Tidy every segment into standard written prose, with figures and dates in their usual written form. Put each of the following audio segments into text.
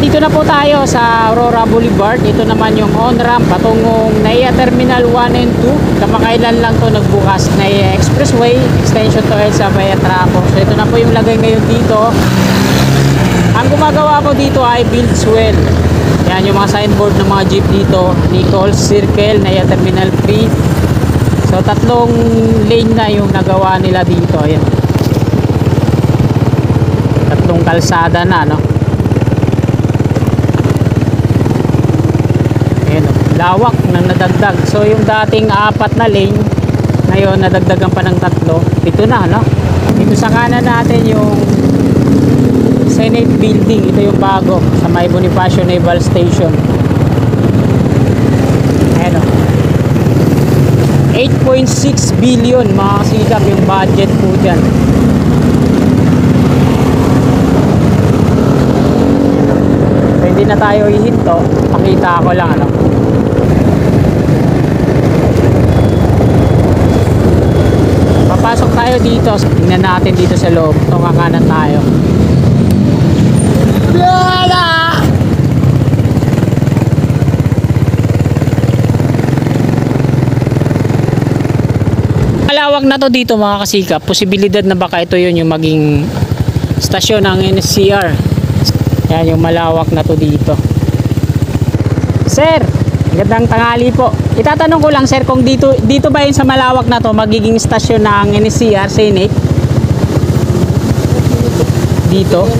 Nandito na po tayo sa Aurora Boulevard. Ito naman yung on-ramp patungong NAIA Terminal 1 and 2. Kamakailan lang to nagbukas. NAIA Expressway, extension to EDSA via Trapo. So ito na po yung lagay ngayon dito. Ang gumagawa po dito ay Buildswell. Yan yung mga signboard ng mga jeep dito. Nichols Circle, NAIA Terminal 3. So tatlong lane na yung nagawa nila dito. Ayan. Tatlong kalsada na, no? Ayan, lawak nang nadagdag. So yung dating 4 na lane, ngayon nadagdagan pa ng 3. Ito na, no? Dito sa kanan natin yung Senate Building. Ito yung bago sa may Bonifacio Naval Station. Ayan, no? 8.6 billion mga kasikap yung budget po dyan. So hindi na tayo ihinto, pakita ko lang, ano. Papasok tayo dito, tingnan natin dito sa loob. Ito kakanan tayo. Malawak na to dito mga kasikap. Posibilidad na baka ito yun yung maging stasyon ng NSCR. Yan yung malawak na to dito. Sir, magandang tanghali po. Itatanong ko lang sir, kung dito ba yun sa malawak na to magiging stasyon ng NSCR Senate? Dito?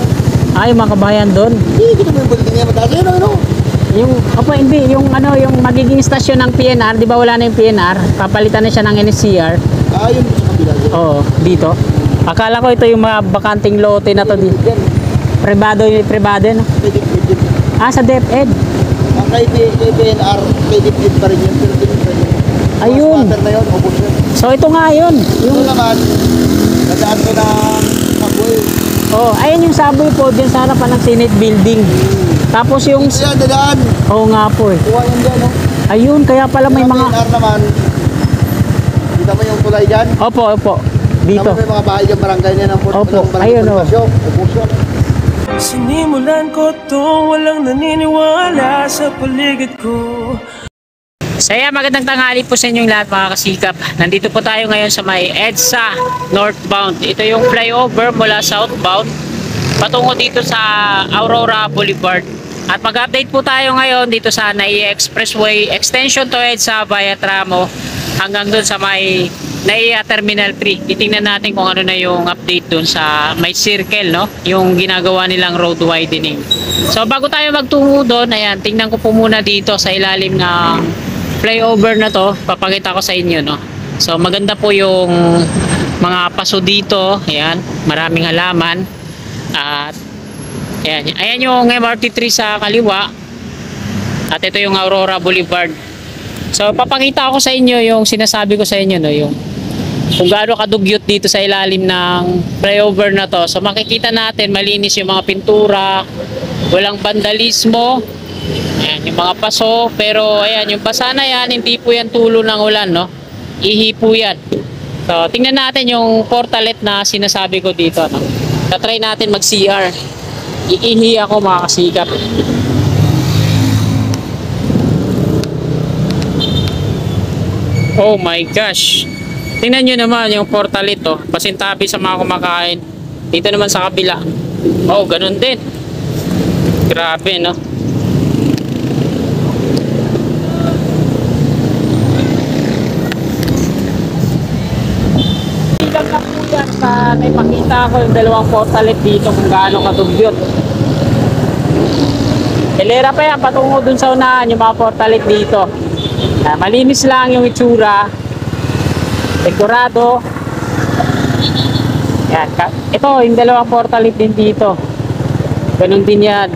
Ay, mga kabayan doon. Hindi, kita mo yung building niya mataas yun, ano? Yung, opo, hindi, yung ano, yung magiging stasyon ng PNR, di ba wala na yung PNR? Papalitan na siya ng NSCR. Ah, yun sa kabila. Oo, dito. Akala ko ito yung mga bakanting lote na to dito. Privado, no? Ah, sa DepEd. Ang kay PNR, kay DepEd pa rin yun. Ayun. Master na yun, ubos yun. So ito nga yun. Yung naman, nadaan ko ng subway. Oh, ayun yung subway po dyan sa harapan ng Senate Building. Tapos yung... Ito yan, dadaan. Oo nga po eh. Kuha yan dyan, no? Ayun, kaya pala may Yung mga... PNR naman, kita mo yung tulay dyan? Opo, opo. Dito. Tapos may mga bahay dyan, barangay niya ng Opo, ayun, oh. Ubos yun. Sinimulan ko to, walang naniniwala sa paligid ko. Saya, magandang tanghali po sa inyong lahat mga kasikap. Nandito po tayo ngayon sa may EDSA northbound. Ito yung flyover mula southbound patungo dito sa Aurora Boulevard. At mag-update po tayo ngayon dito sa NAIA Expressway extension to EDSA via Tramo hanggang dun sa may NAIA Terminal 3. Titingnan natin kung ano na yung update dun sa may circle, no? Yung ginagawa nilang road widening. So bago tayo magtungo doon, ayan, tingnan ko po muna dito sa ilalim ng flyover na to. Papakita ko sa inyo, no? So maganda po yung mga paso dito. Ayan, maraming halaman. At ayan yung MRT3 sa kaliwa. At ito yung Aurora Boulevard. So papakita ko sa inyo yung sinasabi ko sa inyo, no, yung kung gaano kadugyot dito sa ilalim ng flyover na to. So makikita natin malinis yung mga pintura, walang vandalismo. Ayan yung mga paso, pero ayan yung basa na yan, hindi po yan tulo ng ulan, no? Ihi po yan. So tingnan natin yung portalet na sinasabi ko dito, no? Try natin mag CR. Iihi ako mga kasikap. Oh my gosh. Tingnan nyo naman yung portalet, oh. Pasintabi sa mga kumakain. Dito naman sa kabila. Oh, ganun din. Grabe, no? Ilang na po yan sa may pakita ko yung dalawang portalet dito kung gaano kadugyot. Hilera pa yan, patungo dun sa unahan yung mga portalet dito. Malinis lang yung itsura. Dekorado. Yan. Ito, yung dalawang portalet din dito. Ganun din yan.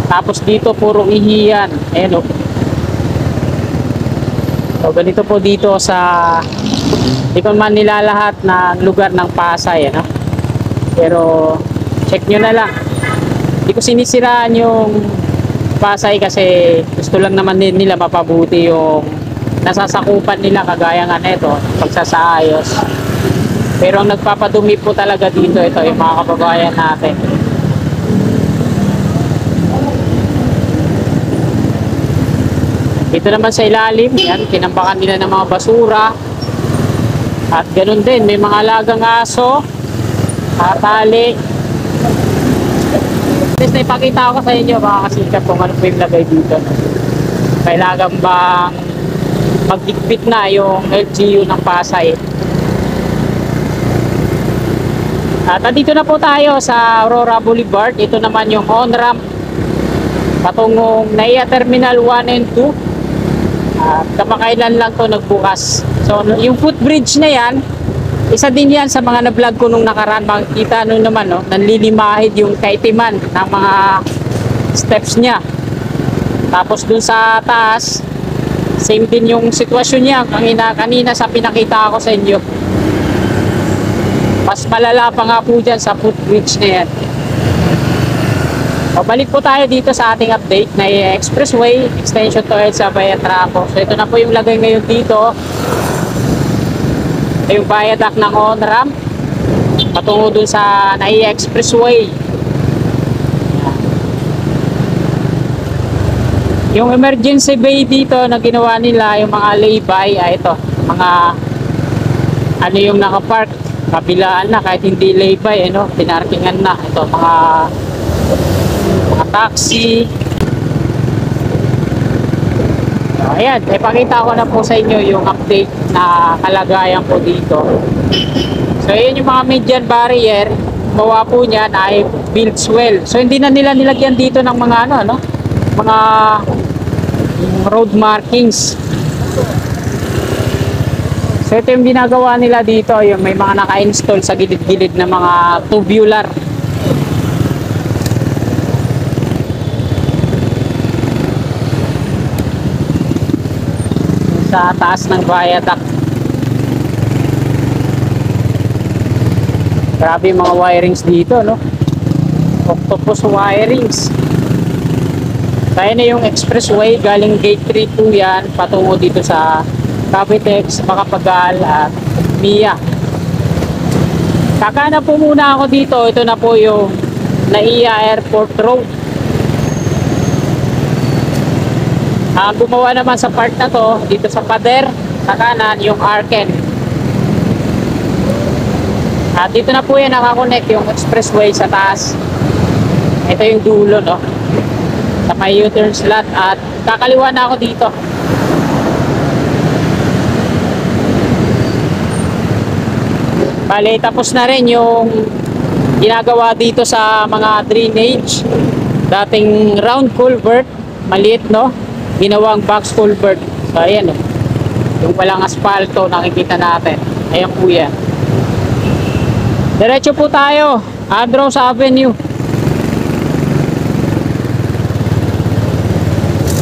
Tapos dito, puro ihiyan. Ayan o. So, ganito po dito sa hindi ko man nilalahat na lugar ng Pasay. Ano? Pero, check nyo na lang. Hindi ko sinisiraan yung Pasay kasi gusto lang naman din nila mapabuti yung nasasakupan nila kagaya nga nito, pagsasaayos. Pero ang nagpapadumi po talaga dito, ito yung mga kababayan natin. Dito naman sa ilalim, yan, kinambakan nila ng mga basura. At ganun din, may mga alagang aso, tali. Tapos naipakita ko sa inyo, mga kasikap, kung ano po yung lagay dito. Kailangan bang magdikpit na yung LGU ng Pasay. At dito na po tayo sa Aurora Boulevard. Ito naman yung on-ramp patungong NAIA Terminal 1 and 2. Kamakailan lang to nagbukas. So yung footbridge na yan, isa din yan sa mga na-vlog ko nung nakaraan. Makikita nyo naman, no, nanlilimahid yung kaitiman ng mga steps niya. Tapos dun sa taas, same din yung sitwasyon niya kanina sa pinakita ko sa inyo. Mas malala pa nga po dyan sa footbridge na yan. O, balik po tayo dito sa ating update na expressway extension to EDSA via Trapo. So ito na po yung lagay ngayon dito. Ito yung viaduct ng on-ramp patungo dun sa NAIA Expressway. Yung emergency bay dito na ginawa nila, yung mga lay-by, ito, mga ano yung nakapark, kabilaan na kahit hindi lay-by, ano, pinarkingan na. Ito, mga taxi. So, ayan, ipakita ko na po sa inyo yung update na kalagayan po dito. So, ayan yung mga median barrier. Gawa po niyan ay built swell. So, hindi na nila nilagyan dito ng mga ano, mga road markings. So ito yung ginagawa nila dito, yung may mga naka-install sa gilid-gilid na mga tubular. Sa taas ng viaduct. Grabe yung mga wirings dito, no? Octopus wirings. Kaya na yung expressway, galing gate 3 po yan, patungo dito sa Cavitex, Macapagal at Mia. Kakana po muna ako dito. Ito na po yung NAIA Airport Road. Gumawa naman sa part na to, dito sa pader, sa kanan, yung Arken. At dito na po yan nakakonect yung expressway sa taas. Ito yung dulo, no? Sa may U-turn slot at kakaliwa na ako dito. Bale, tapos na rin yung ginagawa dito sa mga drainage. Dating round culvert, maliit, no? Ginawang box culvert. So ayan, yung walang asfalto nakikita natin. Ayan po yan. Diretso po tayo, Andros Avenue.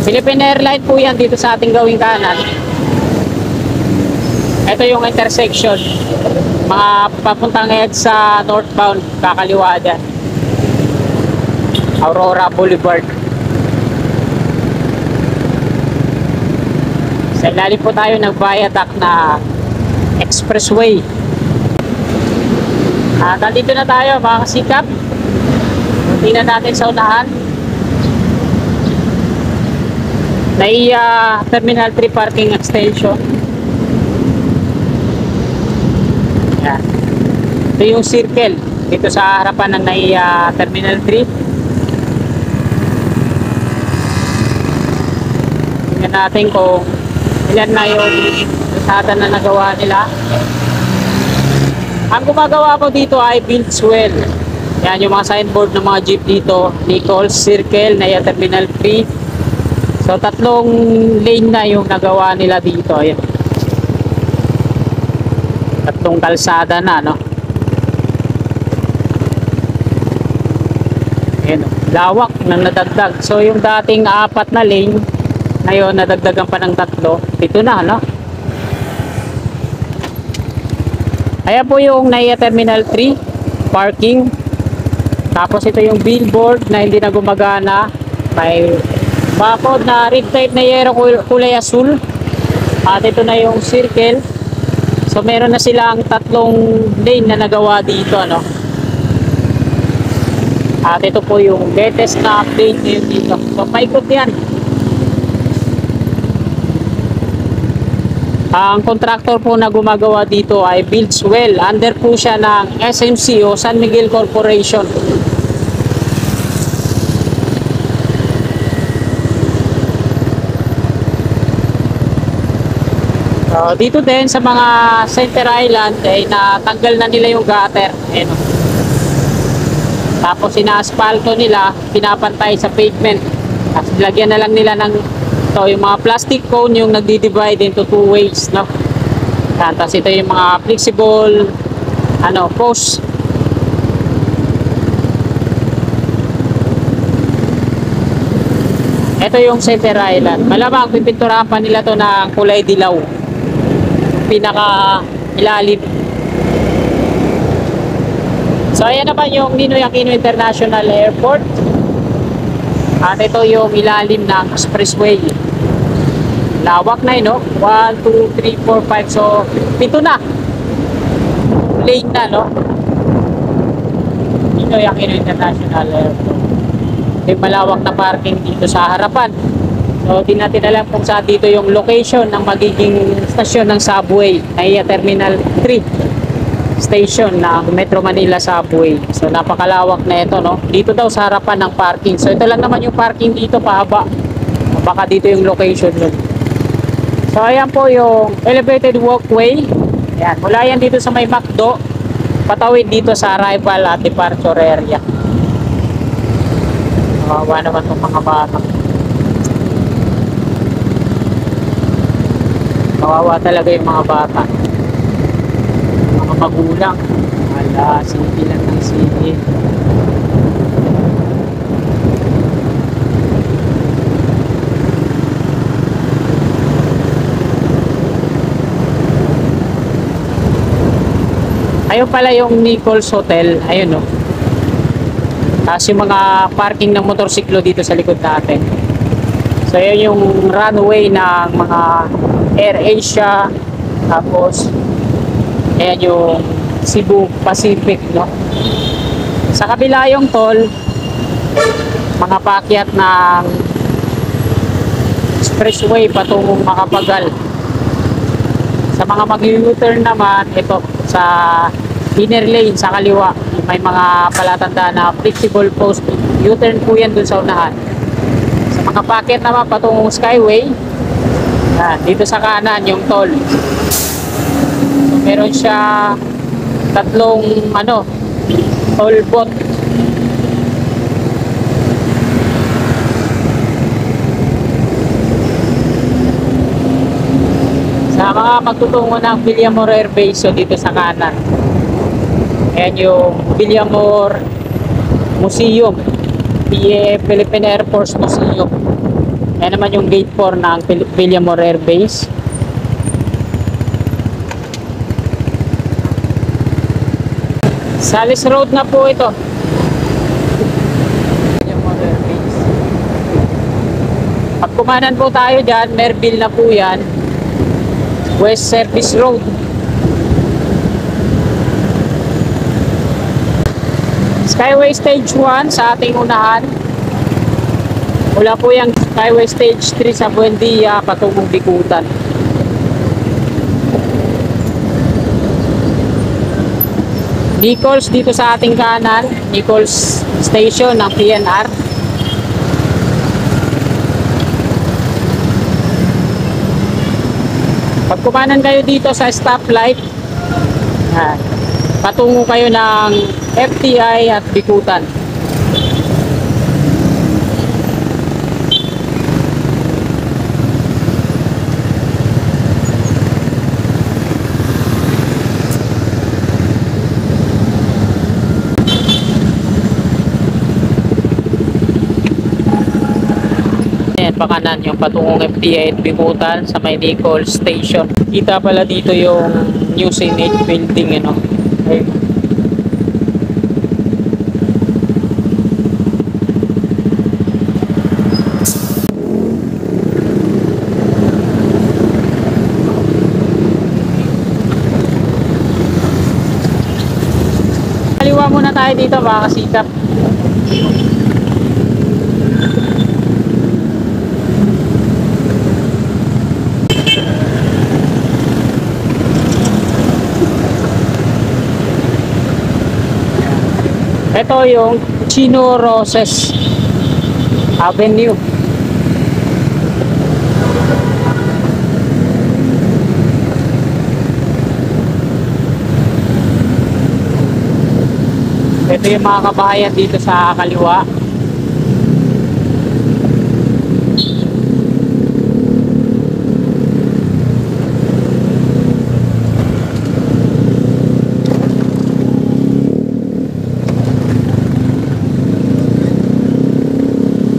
Philippine Airlines po yan dito sa ating gawing kanan. Ito yung intersection. Mga papuntang EDSA northbound, kakaliwa dyan. Aurora Boulevard. Sa ilalim po tayo ng viaduct na expressway. At nandito na tayo, mga kasikap. Tingnan natin sa unahan. NAIA Terminal 3 Parking Extension. Yan. Ito yung circle dito sa harapan ng NAIA Terminal 3. Tingnan natin kung ilan na yung kalsada na nagawa nila. Ang gumagawa ko dito ay built swell. Yan yung mga signboard ng mga jeep dito. Nichols Circle, NAIA Terminal 3. So, 3 lane na yung nagawa nila dito. Ayan. 3 kalsada na, no? Ayan, lawak na nadagdag. So, yung dating 4 na lane, ngayon, nadagdagan pa ng 3. 7 na, no? Ayan po yung NAIA Terminal 3, parking. Tapos, ito yung billboard na hindi na gumagana. May bakod na red type na yero kulay asul. At ito na yung circle. So meron na silang 3 lane na nagawa dito, ano. At ito po yung latest na update ngayon dito. So paikot yan. Ang contractor po na gumagawa dito ay Buildswell. Under po siya ng SMC o San Miguel Corporation. So, dito din sa mga Center Island ay natanggal na nila yung gutter. Ayan, oh. Tapos ina-asphalto nila, pinapantay sa pavement. Tapos lagyan na lang nila ng yung mga plastic cone yung nagdi-divide into two ways, no? Yan, tapos ito yung mga flexible post. Ito yung Center Island. Malamang pipinturahan pa nila to ng kulay dilaw. Pinaka ilalim. So ayan naman yung Ninoy Aquino International Airport. At ito yung ilalim ng expressway. Lawak na yun, no? 1, 2, 3, 4, 5. So, 7 na. Lane na, no? Ninoy Aquino International Airport. May malawak na parking dito sa harapan. So, di natin alam kung saan dito yung location ng magiging stasyon ng subway. NAIA Terminal 3 station ng Metro Manila Subway. So, napakalawak na ito, no? Dito daw sa harapan ng parking. So, ito lang naman yung parking dito, pahaba. Baka dito yung location nun. So, ayan po yung elevated walkway. Ayan, mula yan dito sa may McDo, patawid dito sa arrival at departure area. Kawawa naman itong mga bata. Kawawa talaga yung mga bata. Mga magulang. Wala, sige lang ng sige. Ayun pala yung Nichols Hotel. Ayun, no. Tapos yung mga parking ng motorsiklo dito sa likod natin. So yun yung runway ng mga AirAsia. Tapos ayan yung Cebu Pacific, no. Sa kabila yung toll, mga paakyat ng expressway patungong Makapagal. Sa mga mag-U-turn naman, ito sa inner lane sa kaliwa, may mga palatanda na flexible post. U-turn po yan dun sa unahan. Sa mga packet naman patungong Skyway, dito sa kanan yung toll. So, meron siya tatlong toll booth. Sa mga magtutungo ng Villamor Air Base, so dito sa kanan. Ayan yung Villamor Museum, PA Philippine Air Force Museum. Ayan naman yung gate 4 ng Villamor Air Base. Salis Road na po ito. Villamor Air Base. Pag kumanan po tayo dyan, Merville na po yan. West Service Road. Skyway Stage 1 sa ating unahan. Wala po yung Skyway Stage 3 sa Buendia patungong Bikutan. Nichols dito sa ating kanan, Nichols Station ng PNR. Pag kumanan kayo dito sa stoplight, patungo kayo ng FTI at Bikutan. Pakanan yung patungong FTI at Bikutan sa may Nichols Station. Kita pala dito yung New Senate building, okay. Kaliwa muna tayo dito, baka kasikap. Ito yung Chino Roses Avenue. Ito yung mga kabahayan dito sa kaliwa.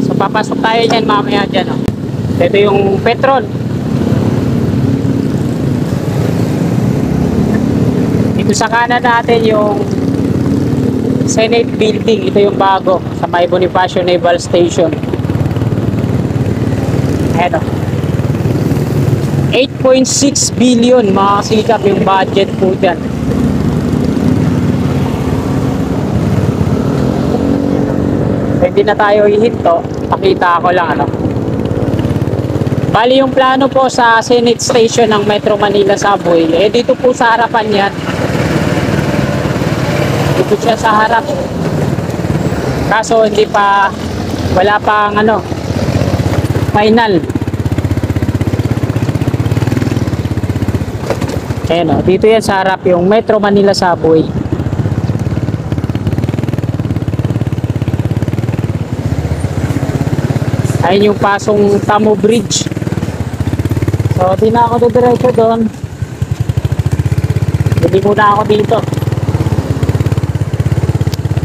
So papasok tayo dyan mamaya dyan. Oh. Ito yung Petron. Dito sa kanan natin yung Senate Building. Ito yung bago sa may Bonifacio Naval Station. Ayan o. 8.6 billion mga kasikap yung budget po dyan. Hindi na tayo ihinto. Pakita ko lang ano. Bali yung plano po sa Senate Station ng Metro Manila Subway. Eh dito po sa harapan yan. Dito siya sa harap. Kaso hindi pa, wala pang ano, final. Ayan o, dito yan sa harap yung Metro Manila Subway. Ayun yung pasong Tamo Bridge. So di na ako didiretso doon. Hindi muna ako dito.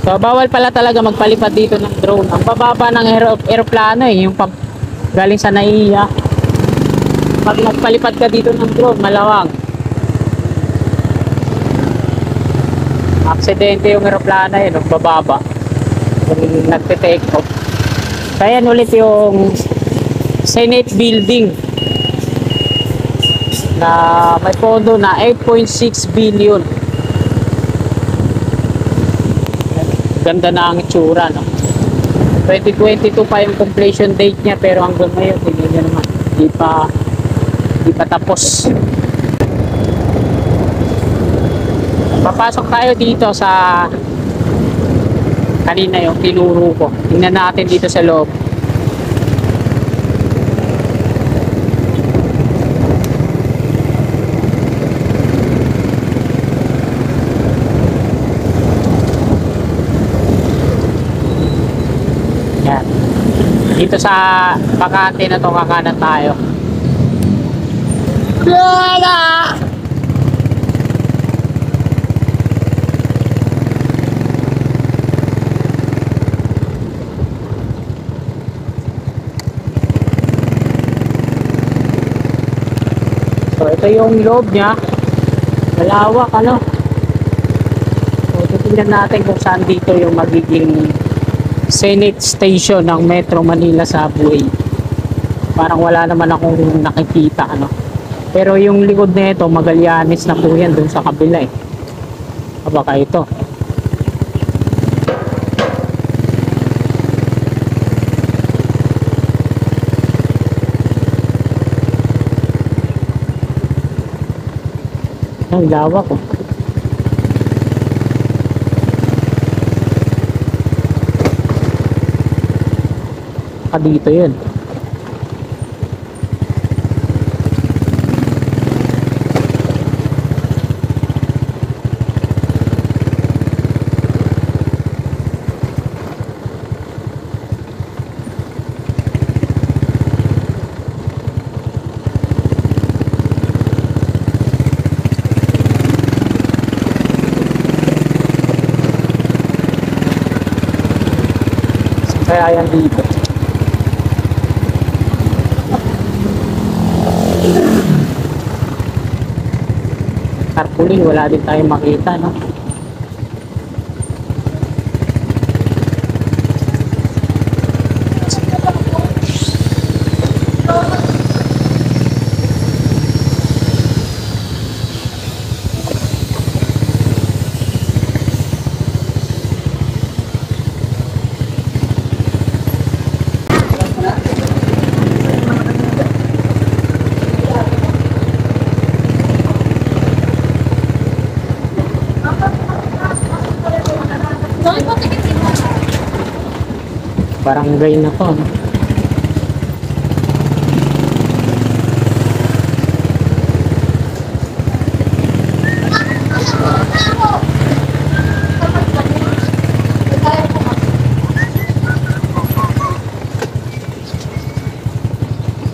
So bawal pala talaga magpalipad dito ng drone. Ang bababa ng aeroplano yung galing sa NAIA. Pag magpalipad ka dito ng drone, malawag. Aksidente yung aeroplano bababa. Kung nagte-take off. Kaya ulit yung Senate Building na may pondo na 8.6 billion. Ganda na ang itsura, no? 2022 pa yung completion date niya, pero hanggang ngayon hindi niya naman, di pa tapos. Papasok tayo dito sa kanina yung tinuro ko. Tingnan natin dito sa loob. Dito sa bakante na to, kakanan tayo. Lala! So ito yung loob niya. Malawak ano. So titingnan natin kung saan dito yung magiging Senate Station ng Metro Manila Subway. Parang wala naman akong nakikita ano. Pero yung likod nito Magallanes na po yan dun sa kabila eh. Baka ito. Ang lawak ko. Dito yun. Kaya yan dito. Tarpaulin, wala din tayong makita, no? barangay na po.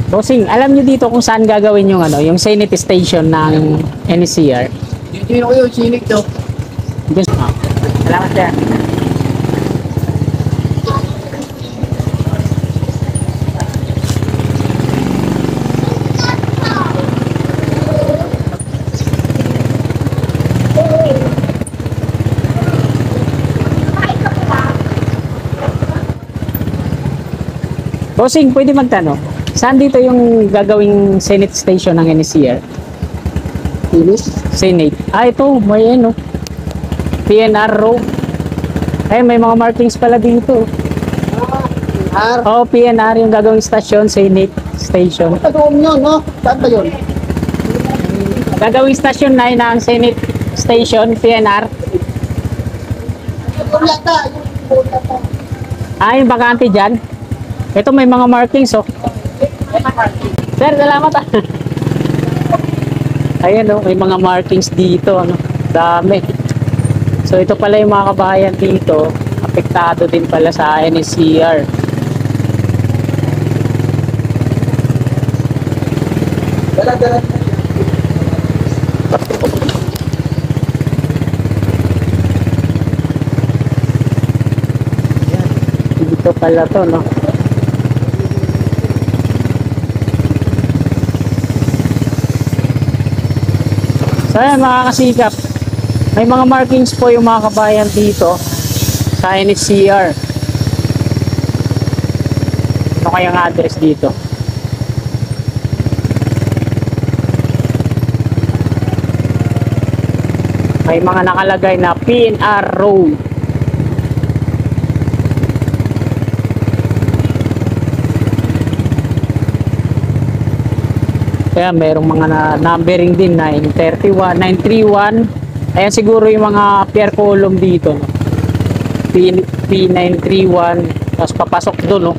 Bossing, alam niyo dito kung saan gagawin yung ano, yung Senate Station ng NCR? Hindi ko yung sinig to. Gusto mo? Salamat sir. Bossing, pwede magtanong. Saan dito yung gagawing Senate Station ng NCR? Finish? Senate. Ah, ito. May ano. PNR Road. Ay, may mga markings pala dito. R. Oh, PNR yung gagawing station, Senate Station. Sa doon yun, no? Saan ba yun? Gagawing station na yun ang Senate Station, PNR. Yung yata. Yung yata. Ah, yung bakante dyan. Ito may mga markings, oh. Sir, salamat ah. Ayan, oh, may mga markings dito, ano. Dami. So, ito pala yung mga kabahayan dito. Apektado din pala sa NSCR. Dala. Dito pala to, no. So ayan mga kasikap, may mga markings po yung mga kabayan dito sa NSCR. Ano kayang address dito? May mga nakalagay na PNR Road. Kaya merong mga numbering din, 931, 931. Ayan siguro yung mga pier column dito, no? P931, tapos papasok doon, no?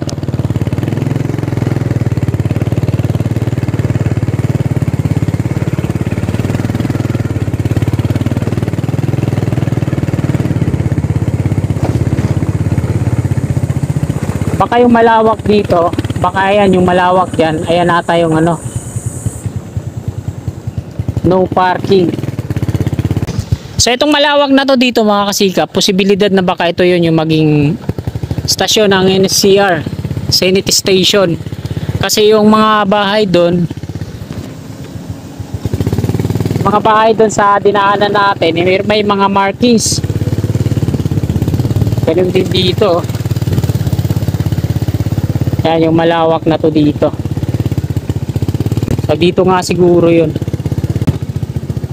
Baka yung malawak dito, baka ayan yung malawak dyan, ayan ata yung ano, no parking. So itong malawak na to dito mga kasikap, posibilidad na baka ito yun yung maging stasyon ng NCR, Senate Station. Kasi yung mga bahay doon, sa dinaanan natin, may mga markings. Ganun din dito. Yan yung malawak na to dito. So dito nga siguro yun.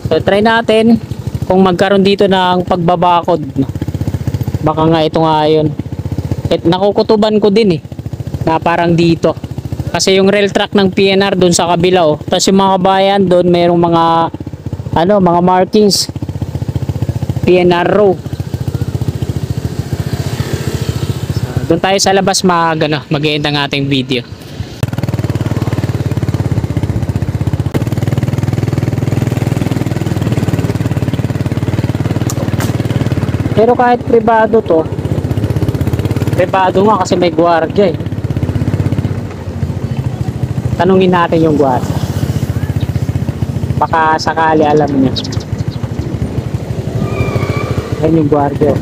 So try natin kung magkaroon dito ng pagbabakod. Baka nga ito nga yun. Nakukutuban ko din na parang dito. Kasi yung rail track ng PNR doon sa kabila, oh. Tapos yung mga bayan doon mayroong mga mga markings. PNR row. So, doon tayo sa labas mag-end ang ating video. Pero kahit pribado to, pribado nga kasi may gwardiya Tanungin natin yung gwardiya. Baka sakali alam niya. Ayan yung gwardiya.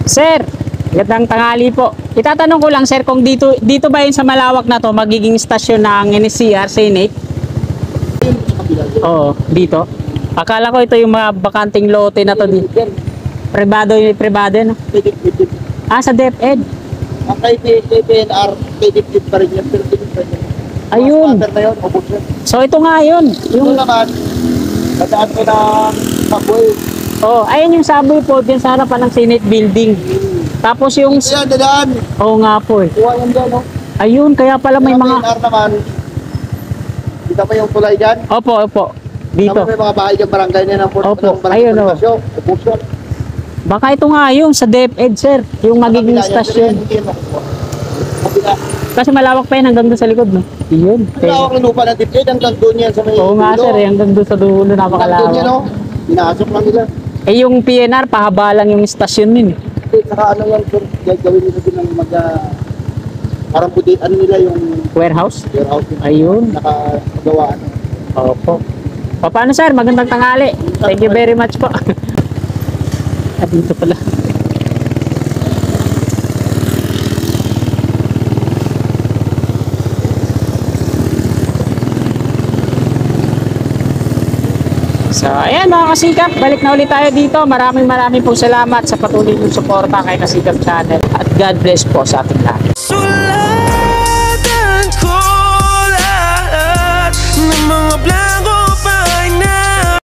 Sir, gandang tanghali po. Itatanong ko lang sir kung dito ba yun sa malawak na to magiging stasyon ng NCR Senate? Oo, dito. Akala ko ito yung mga bakanting lote na to dito. Privado no? Ah, sa DepEd. Ang kay PNR, PDP pa rin yan, pero PDP pa rin yan. Ayun. Mas na yun, ubos yun. So ito nga yun. Yung naman, dadaan ko ng subway. Oh, ayun yung subway po dyan sa harapan ng Senate building. Tapos yung Yan, dadaan. oo nga po Kuha yan dyan, no? Ayun, kaya pala may mga PNR naman, dito Tama yung tulay dyan. Opo, opo. Dito. Tama may mga bahay dyan, barangay na ng Opo, ayun, o. Baka ito nga yung sa DepEd, sir. Yung magiging stasyon. Kasi malawak pa yan hanggang doon sa likod, no? Yun. Ang lawak ng lupa ng DepEd, hanggang doon yan sa may Oo nga, dulo. sir. Hanggang doon sa dulo, Hanggang doon yan, napakalawak. no? Pinasok lang nila. Eh, yung PNR, pahaba lang yung stasyon nun, eh. Saka ano yan, sir, gagawin nila din ng parang puti, ano nila yung Warehouse? warehouse nila. Ayun. Nakagawa, ano. Opo. O, paano, sir? Magandang tanghali. Thank you very much po. Ah, dito pala. So, ayan mga kasikap, balik na ulit tayo dito. Maraming pong salamat sa patuloy ng suporta kay Kasikap Channel. At God bless po sa ating lahat.